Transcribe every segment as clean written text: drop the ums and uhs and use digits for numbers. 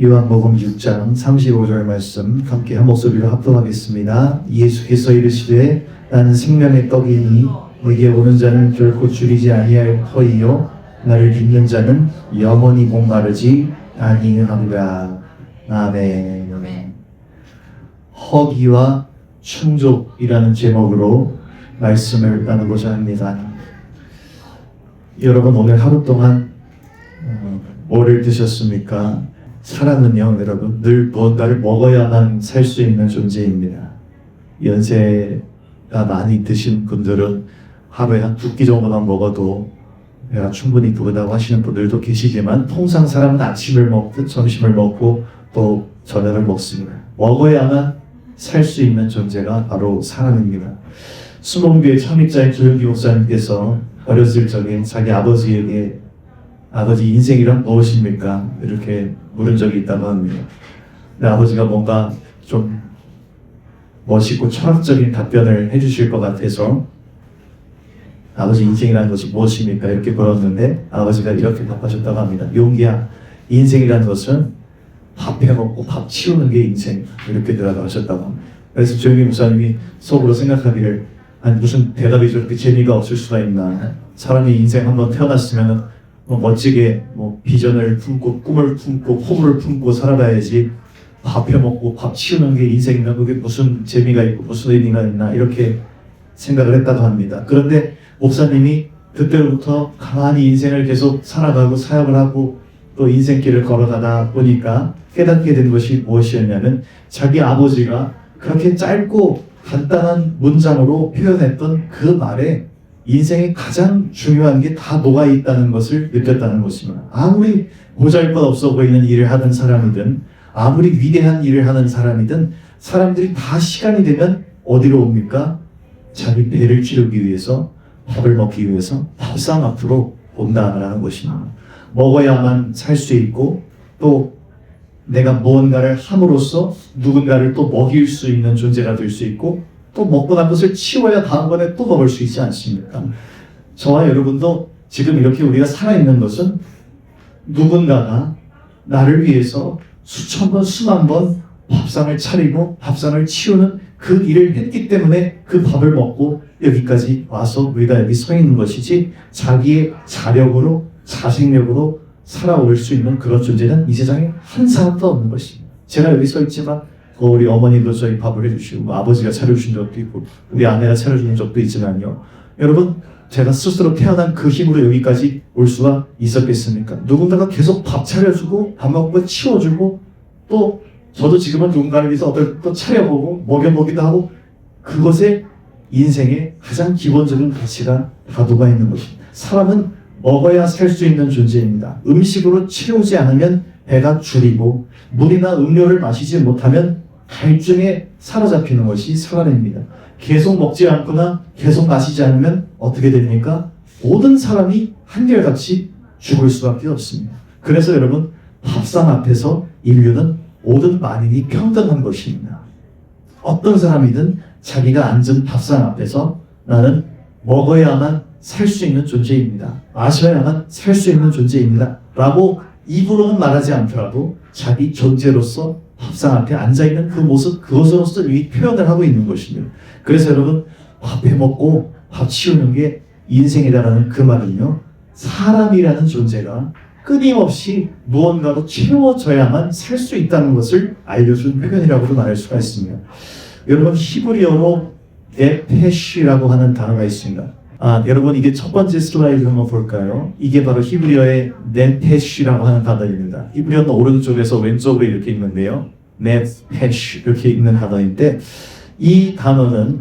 요한복음 6장 35절 말씀 함께 한 목소리로 합독하겠습니다. 예수께서 이르시되 나는 생명의 떡이니 내게 오는 자는 결코 줄이지 아니할 터이요 나를 믿는 자는 영원히 목마르지 아니하리라. 아멘. 허기와 충족이라는 제목으로 말씀을 나누고자 합니다. 여러분 오늘 하루 동안 뭐를 드셨습니까? 사람은요, 여러분 늘 무언가를 먹어야만 살 수 있는 존재입니다. 연세가 많이 드신 분들은 하루에 한 2끼 정도만 먹어도 배가 충분히 부르다고 하시는 분들도 계시지만 통상 사람은 아침을 먹듯 점심을 먹고 또 저녁을 먹습니다. 먹어야만 살 수 있는 존재가 바로 사람입니다. 수목교회 창립자인 조영기 목사님께서 어렸을 적에 자기 아버지에게 아버지 인생이란 무엇입니까? 이렇게 물은 적이 있다고 합니다. 근데 아버지가 뭔가 좀 멋있고 철학적인 답변을 해주실 것 같아서 아버지 인생이라는 것이 무엇입니까? 이렇게 물었는데 아버지가 이렇게 답하셨다고 합니다. 용기야, 인생이라는 것은 밥 해먹고 밥 치우는 게 인생. 이렇게 대답하셨다고 합니다. 그래서 조영기 목사님이 속으로 생각하기를 아니 무슨 대답이 저렇게 재미가 없을 수가 있나. 사람이 인생 한번 태어났으면 멋지게 비전을 품고 꿈을 품고 포부를 품고 살아가야지 밥 해먹고 밥 치우는 게 인생이면 그게 무슨 재미가 있고 무슨 의미가 있나 이렇게 생각을 했다고 합니다. 그런데 목사님이 그때부터 가만히 인생을 계속 살아가고 사역을 하고 또 인생길을 걸어가다 보니까 깨닫게 된 것이 무엇이었냐면 자기 아버지가 그렇게 짧고 간단한 문장으로 표현했던 그 말에 인생에 가장 중요한 게 다 녹아있다는 것을 느꼈다는 것입니다. 아무리 보잘것없어 보이는 일을 하는 사람이든 아무리 위대한 일을 하는 사람이든 사람들이 다 시간이 되면 어디로 옵니까? 자기 배를 채우기 위해서 밥을 먹기 위해서 밥상 앞으로 온다라는 것입니다. 먹어야만 살 수 있고 또 내가 무언가를 함으로써 누군가를 또 먹일 수 있는 존재가 될 수 있고 또 먹고 난 것을 치워야 다음번에 또 먹을 수 있지 않습니까? 저와 여러분도 지금 이렇게 우리가 살아있는 것은 누군가가 나를 위해서 수천 번, 수만 번 밥상을 차리고 밥상을 치우는 그 일을 했기 때문에 그 밥을 먹고 여기까지 와서 우리가 여기 서 있는 것이지 자기의 자력으로, 자생력으로 살아올 수 있는 그런 존재는 이 세상에 한 사람도 없는 것입니다. 제가 여기 서 있지만 우리 어머니도 저희 밥을 해주시고 아버지가 차려주신 적도 있고 우리 아내가 차려주는 적도 있지만요. 여러분 제가 스스로 태어난 그 힘으로 여기까지 올 수가 있었겠습니까? 누군가가 계속 밥 차려주고 밥 먹고 치워주고 또 저도 지금은 누군가를 위해서 어떨 또 차려보고 먹여보기도 하고 그것에 인생의 가장 기본적인 가치가 다 녹아있는 것입니다. 사람은 먹어야 살 수 있는 존재입니다. 음식으로 채우지 않으면 배가 줄이고 물이나 음료를 마시지 못하면 갈증에 사로잡히는 것이 사람입니다. 계속 먹지 않거나 계속 마시지 않으면 어떻게 됩니까? 모든 사람이 한결같이 죽을 수밖에 없습니다. 그래서 여러분 밥상 앞에서 인류는 모든 만인이 평등한 것입니다. 어떤 사람이든 자기가 앉은 밥상 앞에서 나는 먹어야만 살 수 있는 존재입니다. 마셔야만 살 수 있는 존재입니다. 라고 입으로는 말하지 않더라도 자기 존재로서 밥상 앞에 앉아있는 그 모습, 그것으로서 이 표현을 하고 있는 것입니다. 그래서 여러분 밥 해먹고 밥 치우는 게 인생이라는 그 말은요, 사람이라는 존재가 끊임없이 무언가로 채워져야만 살 수 있다는 것을 알려준 표현이라고도 말할 수가 있습니다. 여러분 히브리어로 네페시라고 하는 단어가 있습니다. 여러분 이게 첫 번째 슬라이드 한번 볼까요? 이게 바로 히브리어의 네페시라고 하는 단어입니다. 히브리어는 오른쪽에서 왼쪽으로 이렇게 읽는데요. 네페시 이렇게 읽는 단어인데 이 단어는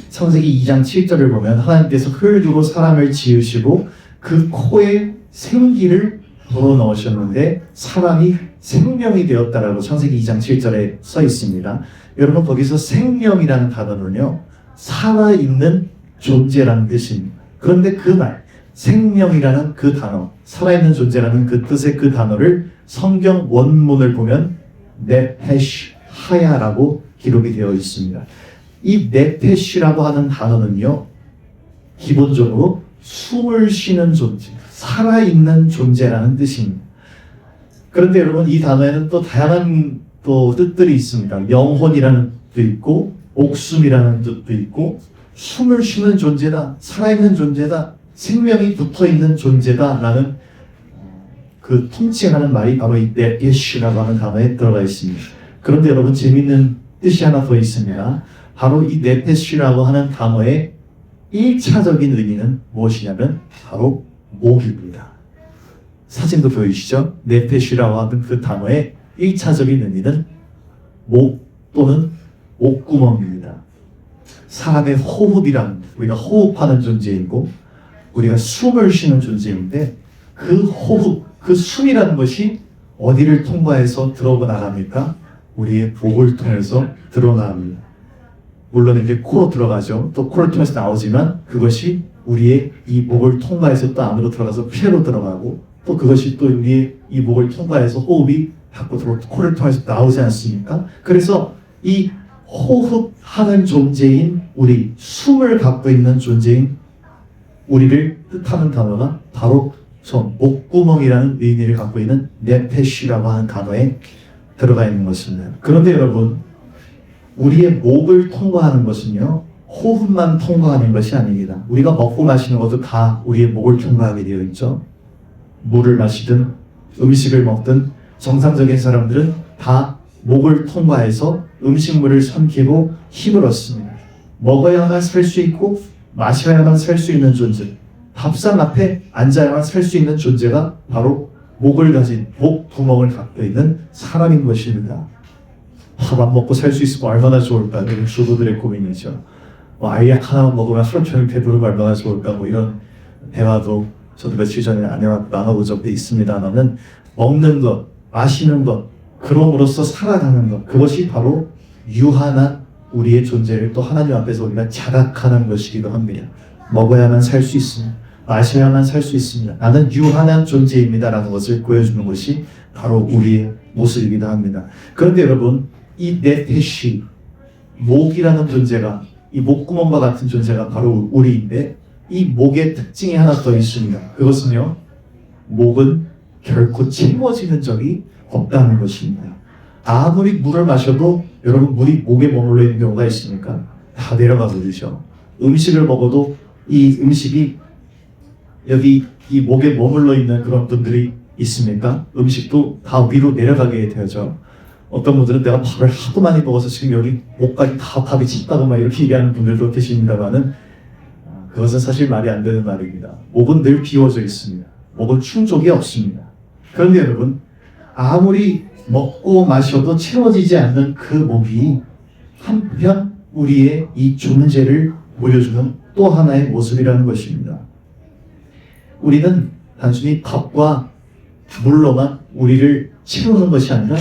창세기 2장 7절을 보면 하나님께서 흙으로 사람을 지으시고 그 코에 생기를 불어넣으셨는데 사람이 생명이 되었다라고 창세기 2장 7절에 써 있습니다. 여러분 거기서 생명이라는 단어는요 살아있는 존재라는 뜻입니다. 그런데 그 말, 생명이라는 그 단어, 살아있는 존재라는 그 뜻의 그 단어를 성경 원문을 보면 네페시 하야라고 기록이 되어 있습니다. 이 네페시라고 하는 단어는요, 기본적으로 숨을 쉬는 존재, 살아있는 존재라는 뜻입니다. 그런데 여러분 이 단어에는 또 다양한 또 뜻들이 있습니다. 영혼이라는 뜻도 있고 목숨이라는 뜻도 있고 숨을 쉬는 존재다, 살아있는 존재다, 생명이 붙어있는 존재다라는 그 통칭하는 말이 바로 이 네페시라고 하는 단어에 들어가 있습니다. 그런데 여러분 재밌는 뜻이 하나 더 있습니다. 바로 이 네페시라고 하는 단어의 1차적인 의미는 무엇이냐면 바로 목입니다. 사진도 보이시죠? 네페시라고 하는 그 단어의 1차적인 의미는 목 또는 목구멍입니다. 사람의 호흡이란 우리가 호흡하는 존재이고 우리가 숨을 쉬는 존재인데 그 호흡, 그 숨이라는 것이 어디를 통과해서 들어나갑니까? 우리의 목을 통해서 들어나갑니다. 물론 이제 코로 들어가죠. 또 코를 통해서 나오지만 그것이 우리의 이 목을 통과해서 또 안으로 들어가서 폐로 들어가고 또 그것이 또 우리의 이 목을 통과해서 호흡이 밖으로 코를 통해서 나오지 않습니까? 그래서 이 호흡하는 존재인 우리, 숨을 갖고 있는 존재인 우리를 뜻하는 단어가 바로 저 목구멍이라는 의미를 갖고 있는 네페시라고 하는 단어에 들어가 있는 것입니다. 그런데 여러분, 우리의 목을 통과하는 것은요, 호흡만 통과하는 것이 아닙니다. 우리가 먹고 마시는 것도 다 우리의 목을 통과하게 되어 있죠. 물을 마시든 음식을 먹든 정상적인 사람들은 다 목을 통과해서 음식물을 삼키고 힘을 얻습니다. 먹어야만 살 수 있고 마셔야만 살 수 있는 존재, 밥상 앞에 앉아야만 살 수 있는 존재가 바로 목을 가진, 목 구멍을 갖고 있는 사람인 것입니다. 밥 안 먹고 살 수 있으면 얼마나 좋을까? 이런 주부들의 고민이죠. 아이 하나만 먹으면 하루 종일 배부르면 얼마나 좋을까? 이런 대화도 저도 며칠 전에 아내와 나눠본 적도 있습니다만은 먹는 것, 마시는 것, 그럼으로써 살아가는 것, 그것이 바로 유한한 우리의 존재를 또 하나님 앞에서 우리가 자각하는 것이기도 합니다. 먹어야만 살 수 있습니다. 마셔야만 살 수 있습니다. 나는 유한한 존재입니다. 라는 것을 보여주는 것이 바로 우리의 모습이기도 합니다. 그런데 여러분, 이 네페시, 목이라는 존재가, 이 목구멍과 같은 존재가 바로 우리인데 이 목의 특징이 하나 더 있습니다. 그것은요, 목은 결코 채워지는 적이 없다는 것입니다. 아무리 물을 마셔도 여러분 물이 목에 머물러 있는 경우가 있습니까? 다 내려가 버리죠. 음식을 먹어도 이 음식이 여기 이 목에 머물러 있는 그런 분들이 있습니까? 음식도 다 위로 내려가게 되죠. 어떤 분들은 내가 밥을 하도 많이 먹어서 지금 여기 목까지 다 밥이 짙다고 막 이렇게 얘기하는 분들도 계십니다만은 그것은 사실 말이 안 되는 말입니다. 목은 늘 비워져 있습니다. 목은 충족이 없습니다. 그런데 여러분, 아무리 먹고 마셔도 채워지지 않는 그 목이 한편 우리의 이 존재를 보여주는 또 하나의 모습이라는 것입니다. 우리는 단순히 밥과 물로만 우리를 채우는 것이 아니라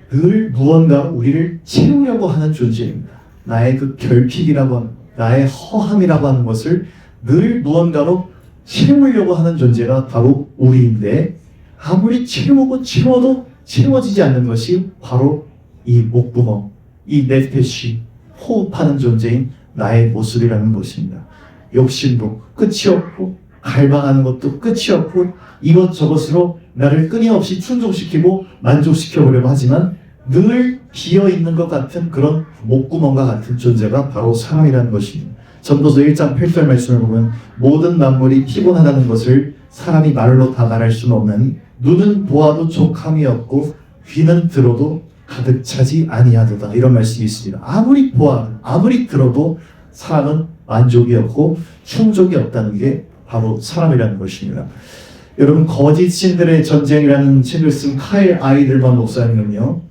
늘 무언가 우리를 채우려고 하는 존재입니다. 나의 그 결핍이라고 하는, 나의 허함이라고 하는 것을 늘 무언가로 채우려고 하는 존재가 바로 우리인데 아무리 채우고 채워도 채워지지 않는 것이 바로 이 목구멍, 이 네페시, 호흡하는 존재인 나의 모습이라는 것입니다. 욕심도 끝이 없고 갈망하는 것도 끝이 없고 이것저것으로 나를 끊임없이 충족시키고 만족시켜보려고 하지만 늘 비어있는 것 같은 그런 목구멍과 같은 존재가 바로 사람이라는 것입니다. 전도서 1장 8절 말씀을 보면 모든 만물이 피곤하다는 것을 사람이 말로 다 말할 수는 없나니 눈은 보아도 족함이 없고 귀는 들어도 가득 차지 아니하도다. 이런 말씀이 있습니다. 아무리 보아, 아무리 들어도 사람은 만족이 없고 충족이 없다는 게 바로 사람이라는 것입니다. 여러분, 거짓 신들의 전쟁이라는 책을 쓴 카일 아이들만 목사님은요,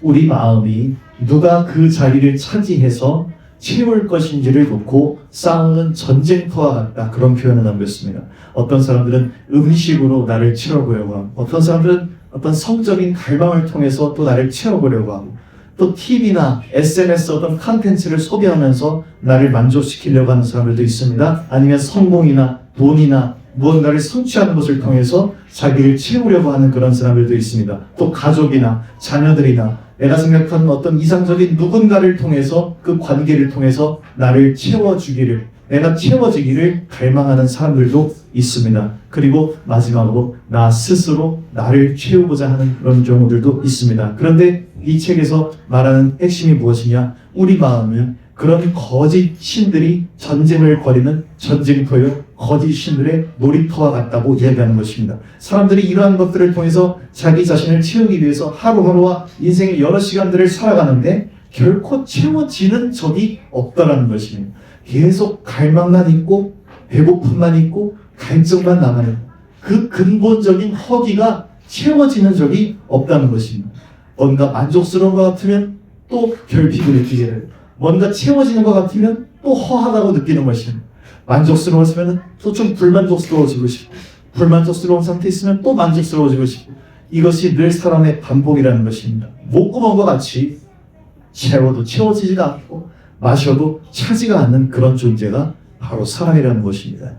우리 마음이 누가 그 자리를 차지해서 채울 것인지를 놓고 싸우는 전쟁터와 같다, 그런 표현을 남겼습니다. 어떤 사람들은 음식으로 나를 채워보려고 하고, 어떤 사람들은 어떤 성적인 갈망을 통해서 또 나를 채워보려고 하고, 또 TV나 SNS 어떤 컨텐츠를 소비하면서 나를 만족시키려고 하는 사람들도 있습니다. 아니면 성공이나 돈이나 무언가를 성취하는 것을 통해서 자기를 채우려고 하는 그런 사람들도 있습니다. 또 가족이나 자녀들이나 내가 생각하는 어떤 이상적인 누군가를 통해서 그 관계를 통해서 나를 채워주기를, 내가 채워지기를 갈망하는 사람들도 있습니다. 그리고 마지막으로 나 스스로 나를 채우고자 하는 그런 경우들도 있습니다. 그런데 이 책에서 말하는 핵심이 무엇이냐? 우리 마음은 그런 거짓 신들이 전쟁을 벌이는 전쟁터요, 거짓 신들의 놀이터와 같다고 이야기하는 것입니다. 사람들이 이러한 것들을 통해서 자기 자신을 채우기 위해서 하루하루와 인생의 여러 시간들을 살아가는데 결코 채워지는 적이 없다라는 것입니다. 계속 갈망만 있고 배고픔만 있고 갈증만 남아있는 그 근본적인 허기가 채워지는 적이 없다는 것입니다. 뭔가 만족스러운 것 같으면 또 결핍을 느끼게 되고, 뭔가 채워지는 것 같으면 또 허하다고 느끼는 것입니다. 만족스러웠으면 또 좀 불만족스러워지고 싶고, 불만족스러운 상태에 있으면 또 만족스러워지고 싶고, 이것이 늘 사람의 반복이라는 것입니다. 목구멍과 같이 채워도 채워지지가 않고 마셔도 차지가 않는 그런 존재가 바로 사람이라는 것입니다.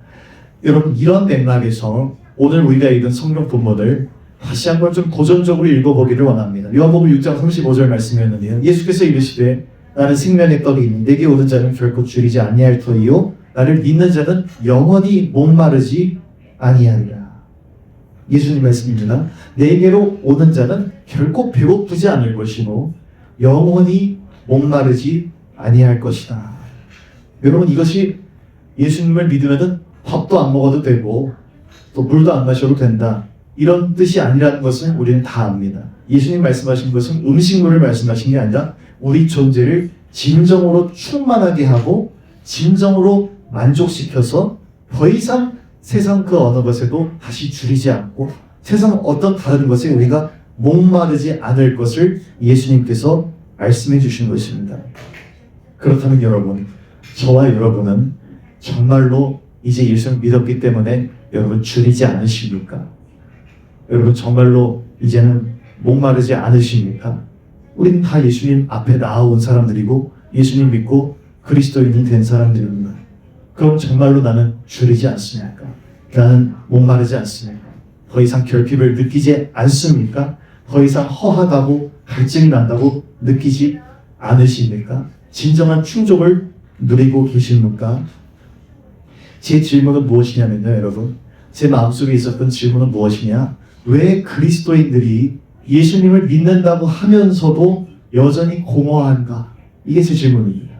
여러분, 이런 맥락에서 오늘 우리가 읽은 성경 본문을 다시 한번 좀 도전적으로 읽어보기를 원합니다. 요한복음 6장 35절 말씀이었는데요. 예수께서 이르시되 나는 생명의 떡이니 내게 오는 자는 결코 줄이지 아니할 터이요 나를 믿는 자는 영원히 목마르지 아니하리라. 예수님 말씀입니다. 내게로 오는 자는 결코 배고프지 않을 것이고 영원히 목마르지 아니할 것이다. 여러분, 이것이 예수님을 믿으면은 밥도 안 먹어도 되고 또 물도 안 마셔도 된다, 이런 뜻이 아니라는 것은 우리는 다 압니다. 예수님 말씀하신 것은 음식물을 말씀하신 게 아니라 우리 존재를 진정으로 충만하게 하고 진정으로 만족시켜서 더 이상 세상 그 어느 것에도 다시 줄이지 않고 세상 어떤 다른 것에 우리가 목마르지 않을 것을 예수님께서 말씀해 주신 것입니다. 그렇다면 여러분, 저와 여러분은 정말로 이제 예수를 믿었기 때문에 여러분 줄이지 않으십니까? 여러분 정말로 이제는 목마르지 않으십니까? 우리는 다 예수님 앞에 나아온 사람들이고 예수님 믿고 그리스도인이 된 사람들입니다. 그럼 정말로 나는 줄이지 않습니까? 나는 목마르지 않습니까? 더 이상 결핍을 느끼지 않습니까? 더 이상 허하다고 갈증이 난다고 느끼지 않으십니까? 진정한 충족을 누리고 계십니까? 제 질문은 무엇이냐면요, 여러분. 제 마음속에 있었던 질문은 무엇이냐? 왜 그리스도인들이 예수님을 믿는다고 하면서도 여전히 공허한가? 이게 제 질문입니다.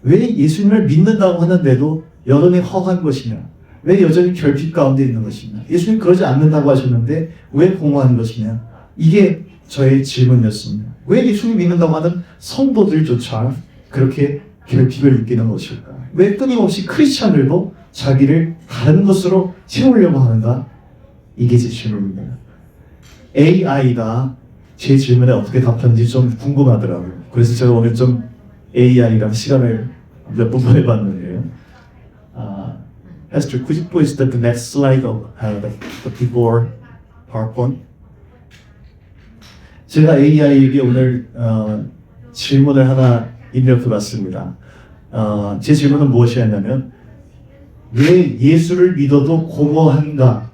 왜 예수님을 믿는다고 하는데도 여전히 허한 것이냐? 왜 여전히 결핍 가운데 있는 것이냐? 예수님 그러지 않는다고 하셨는데 왜 공허한 것이냐? 이게 저의 질문이었습니다. 왜 예수님 믿는다고 하는 성도들조차 그렇게 결핍을 느끼는 것일까? 왜 끊임없이 크리스찬들도 자기를 다른 것으로 채우려고 하는가? 이게 제 질문입니다. AI가 제 질문에 어떻게 답하는지 좀 궁금하더라고요. 그래서 제가 오늘 좀 AI랑 시간을 몇 분 보내봤는데요. Esther, could you please the next slide of the before PowerPoint? 제가 AI에게 오늘 질문을 하나 입력해봤습니다. 제 질문은 무엇이었냐면 왜 예수를 믿어도 공허한가?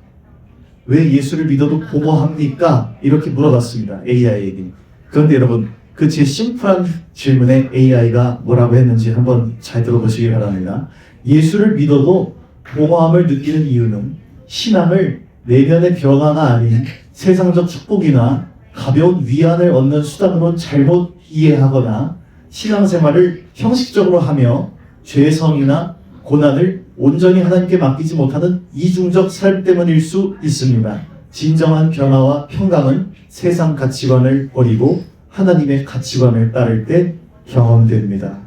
왜 예수를 믿어도 공허합니까? 이렇게 물어봤습니다. AI에게. 그런데 여러분, 그 제 심플한 질문에 AI가 뭐라고 했는지 한번 잘 들어보시기 바랍니다. 예수를 믿어도 공허함을 느끼는 이유는 신앙을 내면의 변화가 아닌 세상적 축복이나 가벼운 위안을 얻는 수단으로 잘못 이해하거나 신앙생활을 형식적으로 하며 죄성이나 고난을 온전히 하나님께 맡기지 못하는 이중적 삶 때문일 수 있습니다. 진정한 변화와 평강은 세상 가치관을 버리고 하나님의 가치관을 따를 때 경험됩니다.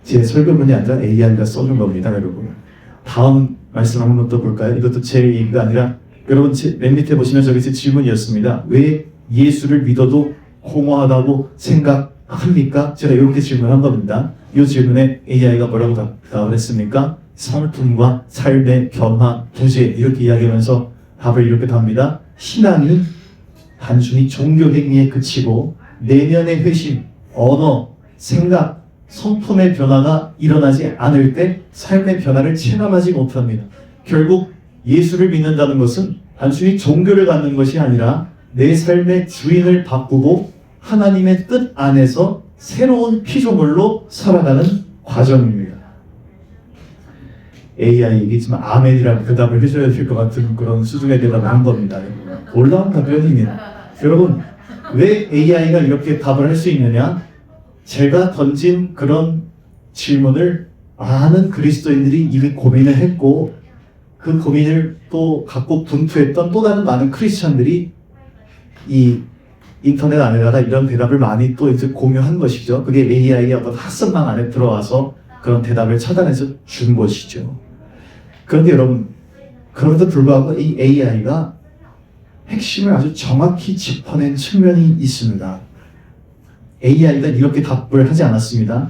제 설교문이 아니라 AI가 써준 겁니다, 여러분. 다음 말씀 한번 더 볼까요? 이것도 제 얘기가 아니라 여러분 맨 밑에 보시면 저기 제 질문이었습니다. 왜 예수를 믿어도 공허하다고 생각합니까? 제가 이렇게 질문한 겁니다. 이 질문에 AI가 뭐라고 답을 했습니까? 성품과 삶의 변화, 부재 이렇게 이야기하면서 답을 이렇게 답니다. 신앙이 단순히 종교 행위에 그치고 내면의 회심, 언어, 생각, 성품의 변화가 일어나지 않을 때 삶의 변화를 체감하지 못합니다. 결국 예수를 믿는다는 것은 단순히 종교를 갖는 것이 아니라 내 삶의 주인을 바꾸고 하나님의 뜻 안에서 새로운 피조물로 살아가는 과정입니다. AI에게 지금 아멘이라는 대답을 해줘야 될 것 같은 그런 수준의 대답을 한 겁니다. 놀라운 답변입니다. 여러분, 왜 AI가 이렇게 답을 할 수 있느냐? 제가 던진 그런 질문을 많은 그리스도인들이 이미 고민을 했고, 그 고민을 또 갖고 분투했던 또 다른 많은 크리스천들이 이 인터넷 안에다가 이런 대답을 많이 또 이제 공유한 것이죠. 그게 AI의 어떤 핫선망 안에 들어와서 그런 대답을 찾아내서 준 것이죠. 그런데 여러분, 그럼에도 불구하고 이 AI가 핵심을 아주 정확히 짚어낸 측면이 있습니다. AI가 이렇게 답을 하지 않았습니다.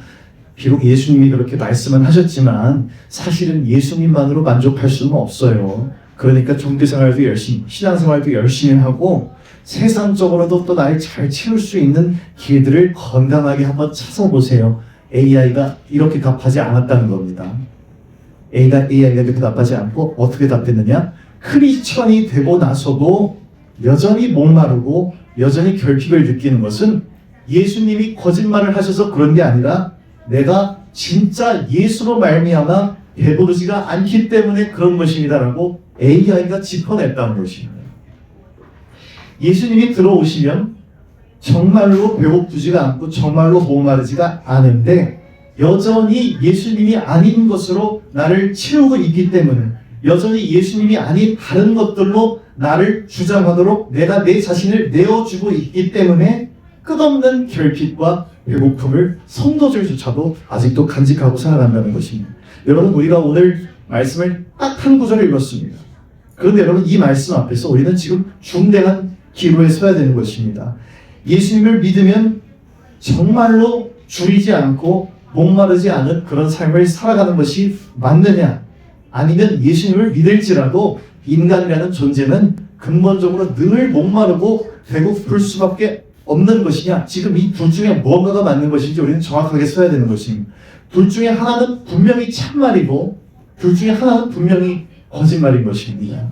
비록 예수님이 그렇게 말씀은 하셨지만 사실은 예수님만으로 만족할 수는 없어요. 그러니까 종교생활도 열심히, 신앙생활도 열심히 하고 세상적으로도 또 나를 잘 채울 수 있는 길들을 건강하게 한번 찾아보세요. AI가 이렇게 답하지 않았다는 겁니다. AI가 이렇게 답하지 않고 어떻게 답했느냐? 크리스천이 되고 나서도 여전히 목마르고 여전히 결핍을 느끼는 것은 예수님이 거짓말을 하셔서 그런 게 아니라 내가 진짜 예수로 말미암아 배부르지가 않기 때문에 그런 것입니다라고 AI가 짚어냈다는 것입니다. 예수님이 들어오시면 정말로 배고프지가 않고 정말로 목마르지가 않은데 여전히 예수님이 아닌 것으로 나를 채우고 있기 때문에 여전히 예수님이 아닌 다른 것들로 나를 주장하도록 내가 내 자신을 내어주고 있기 때문에 끝없는 결핍과 배고픔을 성도들조차도 아직도 간직하고 살아간다는 것입니다. 여러분, 우리가 오늘 말씀을 딱 한 구절을 읽었습니다. 그런데 여러분, 이 말씀 앞에서 우리는 지금 중대한 기로에 서야 되는 것입니다. 예수님을 믿으면 정말로 줄이지 않고 목마르지 않은 그런 삶을 살아가는 것이 맞느냐? 아니면 예수님을 믿을지라도 인간이라는 존재는 근본적으로 늘 목마르고 배고플 수밖에 없는 것이냐? 지금 이 둘 중에 뭔가가 맞는 것인지 우리는 정확하게 써야 되는 것입니다. 둘 중에 하나는 분명히 참말이고 둘 중에 하나는 분명히 거짓말인 것입니다.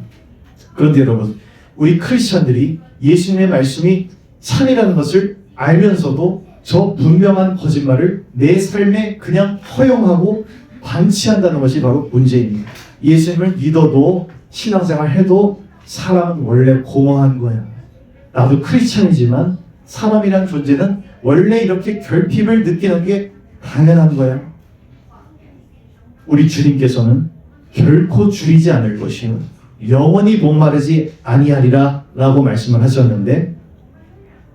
그런데 여러분, 우리 크리스천들이 예수님의 말씀이 참이라는 것을 알면서도 저 분명한 거짓말을 내 삶에 그냥 허용하고 방치한다는 것이 바로 문제입니다. 예수님을 믿어도 신앙생활 해도 사람은 원래 공허한 거야. 나도 크리스천이지만 사람이란 존재는 원래 이렇게 결핍을 느끼는 게 당연한 거야. 우리 주님께서는 결코 줄이지 않을 것이요 영원히 목마르지 아니하리라 라고 말씀을 하셨는데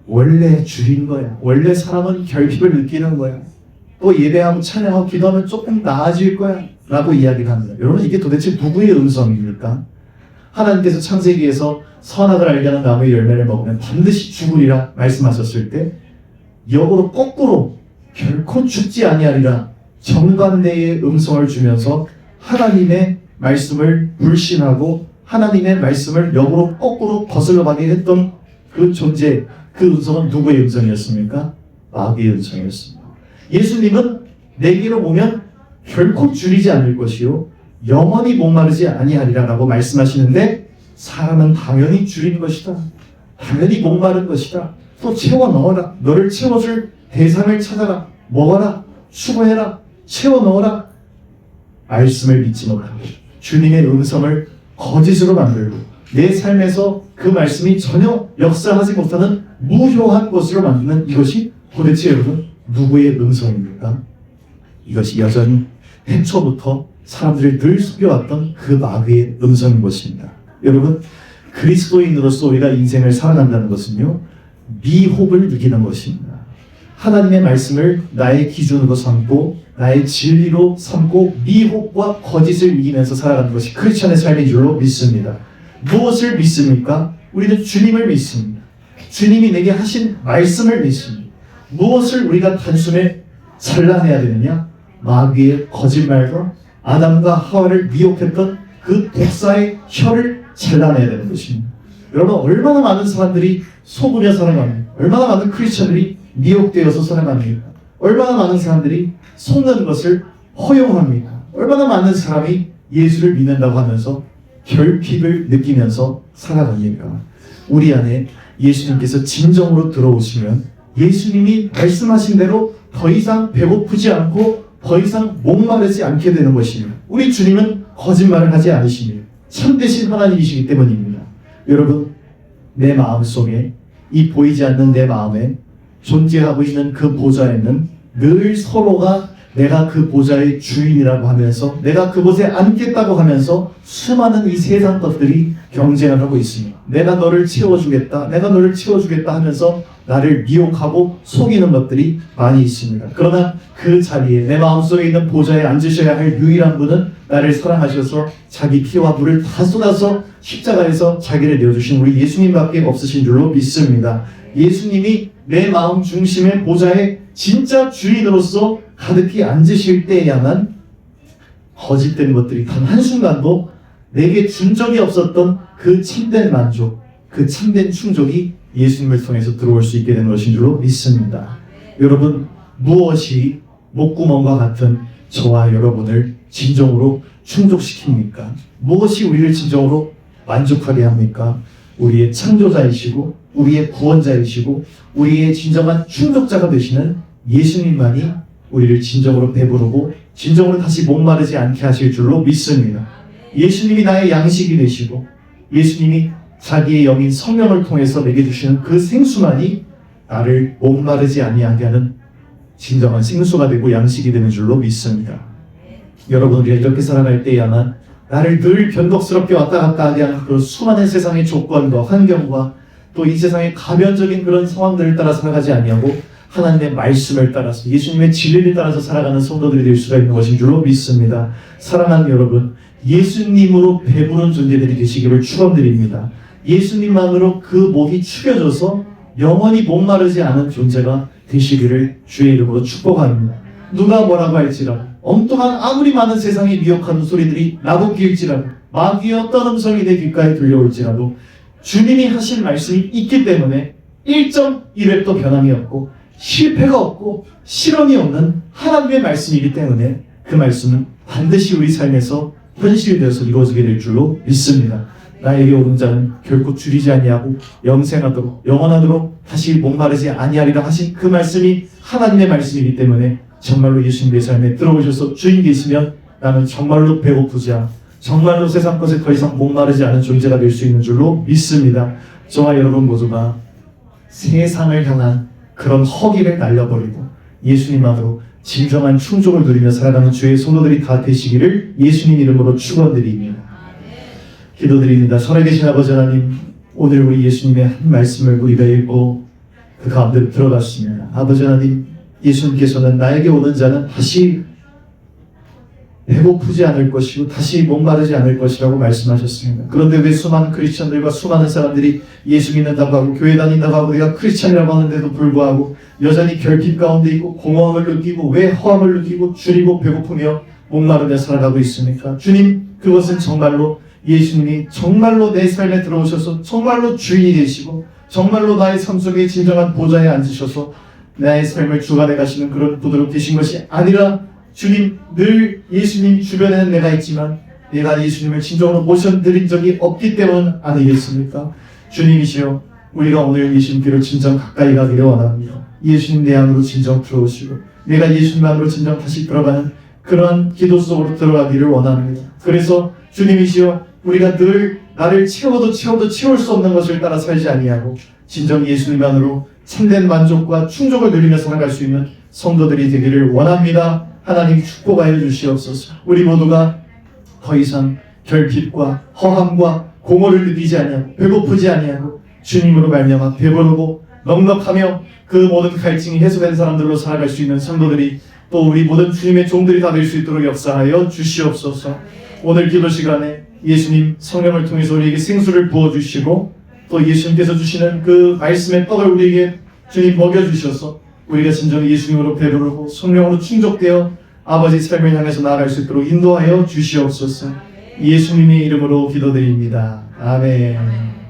원래 줄인 거야. 원래 사람은 결핍을 느끼는 거야. 또 예배하고 찬양하고 기도하면 조금 나아질 거야 라고 이야기를 합니다. 여러분, 이게 도대체 누구의 음성입니까? 하나님께서 창세기에서 선악을 알게 하는 나무의 열매를 먹으면 반드시 죽으리라 말씀하셨을 때 역으로 거꾸로 결코 죽지 아니하리라 정반대의 음성을 주면서 하나님의 말씀을 불신하고 하나님의 말씀을 역으로 거꾸로 거슬러 가게 했던 그 존재, 그 음성은 누구의 음성이었습니까? 마귀의 음성이었습니다. 예수님은 내게로 오면 결코 줄이지 않을 것이요 영원히 목마르지 아니하리라 라고 말씀하시는데 사람은 당연히 줄인 것이다. 당연히 목마른 것이다. 또 채워 넣어라. 너를 채워줄 대상을 찾아라. 먹어라. 수고해라. 채워 넣어라. 말씀을 믿지 못하고 주님의 음성을 거짓으로 만들고 내 삶에서 그 말씀이 전혀 역사하지 못하는 무효한 것으로 만드는 이것이 도대체 여러분 누구의 음성입니까? 이것이 여전히 태초부터 사람들을 늘 속여왔던 그 마귀의 음성인 것입니다. 여러분, 그리스도인으로서 우리가 인생을 살아간다는 것은요 미혹을 느끼는 것입니다. 하나님의 말씀을 나의 기준으로 삼고 나의 진리로 삼고 미혹과 거짓을 이기면서 살아가는 것이 크리스천의 삶인 줄로 믿습니다. 무엇을 믿습니까? 우리는 주님을 믿습니다. 주님이 내게 하신 말씀을 믿습니다. 무엇을 우리가 단숨에 잘라내야 되느냐? 마귀의 거짓말과 아담과 하와를 미혹했던 그 독사의 혀를 잘라내야 되는 것입니다. 여러분, 얼마나 많은 사람들이 속으며 살아갑니까? 얼마나 많은 크리스천들이 미혹되어서 살아갑니까? 얼마나 많은 사람들이 속는 것을 허용합니까? 얼마나 많은 사람이 예수를 믿는다고 하면서 결핍을 느끼면서 살아갑니까? 우리 안에 예수님께서 진정으로 들어오시면 예수님이 말씀하신 대로 더 이상 배고프지 않고 더 이상 목마르지 않게 되는 것입니다. 우리 주님은 거짓말을 하지 않으시며 참되신 하나님이시기 때문입니다. 여러분, 내 마음속에, 이 보이지 않는 내 마음에 존재하고 있는 그 보좌에는 늘 서로가 내가 그 보좌의 주인이라고 하면서, 내가 그곳에 앉겠다고 하면서 수많은 이 세상 것들이 경쟁을 하고 있습니다. 내가 너를 채워주겠다, 내가 너를 채워주겠다 하면서 나를 미혹하고 속이는 것들이 많이 있습니다. 그러나 그 자리에, 내 마음속에 있는 보좌에 앉으셔야 할 유일한 분은 나를 사랑하셔서 자기 피와 물을 다 쏟아서 십자가에서 자기를 내어주신 우리 예수님밖에 없으신 줄로 믿습니다. 예수님이 내 마음 중심의 보좌에 진짜 주인으로서 가득히 앉으실 때야만 거짓된 것들이 단 한순간도 내게 준 적이 없었던 그 참된 만족, 그 참된 충족이 예수님을 통해서 들어올 수 있게 되는 것인 줄로 믿습니다. 여러분, 무엇이 목구멍과 같은 저와 여러분을 진정으로 충족시킵니까? 무엇이 우리를 진정으로 만족하게 합니까? 우리의 창조자이시고 우리의 구원자이시고 우리의 진정한 충족자가 되시는 예수님만이 우리를 진정으로 배부르고 진정으로 다시 목마르지 않게 하실 줄로 믿습니다. 예수님이 나의 양식이 되시고 예수님이 자기의 영인 성령을 통해서 내게 주시는 그 생수만이 나를 목마르지 아니하게 하는 진정한 생수가 되고 양식이 되는 줄로 믿습니다. 여러분, 우리가 이렇게 살아갈 때야만 나를 늘 변덕스럽게 왔다 갔다 하게 하는 그 수많은 세상의 조건과 환경과 또 이 세상의 가변적인 그런 상황들을 따라 살아가지 아니하고 하나님의 말씀을 따라서 예수님의 진리를 따라서 살아가는 성도들이 될 수가 있는 것인 줄로 믿습니다. 사랑하는 여러분, 예수님으로 배부른 존재들이 되시기를 축원드립니다. 예수님만으로 그 목이 축여져서 영원히 목마르지 않은 존재가 되시기를 주의 이름으로 축복합니다. 누가 뭐라고 할지라도, 엉뚱한 아무리 많은 세상에 미혹하는 소리들이 나도 끼일지라도, 마귀의 어떤 음성이 내 귓가에 들려올지라도 주님이 하신 말씀이 있기 때문에 1.1획도 변함이 없고 실패가 없고 실험이 없는 하나님의 말씀이기 때문에 그 말씀은 반드시 우리 삶에서 현실되어서 이루어지게 될 줄로 믿습니다. 나에게 오는 자는 결코 줄이지 아니하고 영생하도록 영원하도록 다시 목마르지 아니하리라 하신 그 말씀이 하나님의 말씀이기 때문에 정말로 예수님 내 삶에 들어오셔서 주인 되시면 나는 정말로 배고프지 않고 정말로 세상 것에 더 이상 목마르지 않은 존재가 될 수 있는 줄로 믿습니다. 저와 여러분 모두가 세상을 향한 그런 허기를 날려버리고 예수님만으로 진정한 충족을 누리며 살아가는 주의 성도들이 다 되시기를 예수님 이름으로 축원드리며 기도드립니다. 살아계신 아버지 하나님, 오늘 우리 예수님의 한 말씀을 우리가 읽고 그 가운데로 들어갔습니다. 아버지 하나님, 예수님께서는 나에게 오는 자는 다시 배고프지 않을 것이고 다시 목마르지 않을 것이라고 말씀하셨습니다. 그런데 왜 수많은 크리스천들과 수많은 사람들이 예수 믿는다고 하고 교회 다닌다고 하고 내가 크리스천이라고 하는데도 불구하고 여전히 결핍 가운데 있고 공허함을 느끼고 왜 허함을 느끼고 줄이고 배고프며 목마르며 살아가고 있습니까? 주님, 그것은 정말로 예수님이 정말로 내 삶에 들어오셔서 정말로 주인이 되시고 정말로 나의 삶 속에 진정한 보좌에 앉으셔서 나의 삶을 주관해 가시는 그런 분으로 되신 것이 아니라 주님, 늘 예수님 주변에는 내가 있지만 내가 예수님을 진정으로 모셔드린 적이 없기 때문 아니겠습니까? 주님이시여, 우리가 오늘 예수님께로 진정 가까이 가기를 원합니다. 예수님 내 안으로 진정 들어오시고 내가 예수님 안으로 진정 다시 들어가는 그러한 기도 속으로 들어가기를 원합니다. 그래서 주님이시여, 우리가 늘 나를 채워도 채울 수 없는 것을 따라 살지 아니하고 진정 예수님 안으로 참된 만족과 충족을 누리며 살아갈 수 있는 성도들이 되기를 원합니다. 하나님 축복하여 주시옵소서. 우리 모두가 더 이상 결핍과 허함과 공허를 느끼지 아니하고 배고프지 아니하고 주님으로 말미암아 배부르고 넉넉하며 그 모든 갈증이 해소된 사람들로 살아갈 수 있는 성도들이 또 우리 모든 주님의 종들이 다 될 수 있도록 역사하여 주시옵소서. 오늘 기도 시간에 예수님 성령을 통해서 우리에게 생수를 부어주시고 또 예수님께서 주시는 그 말씀의 떡을 우리에게 주님 먹여주셔서 우리가 진정 예수님으로 배부르고 성령으로 충족되어 아버지 삶을 향해서 나아갈 수 있도록 인도하여 주시옵소서. 예수님의 이름으로 기도드립니다. 아멘.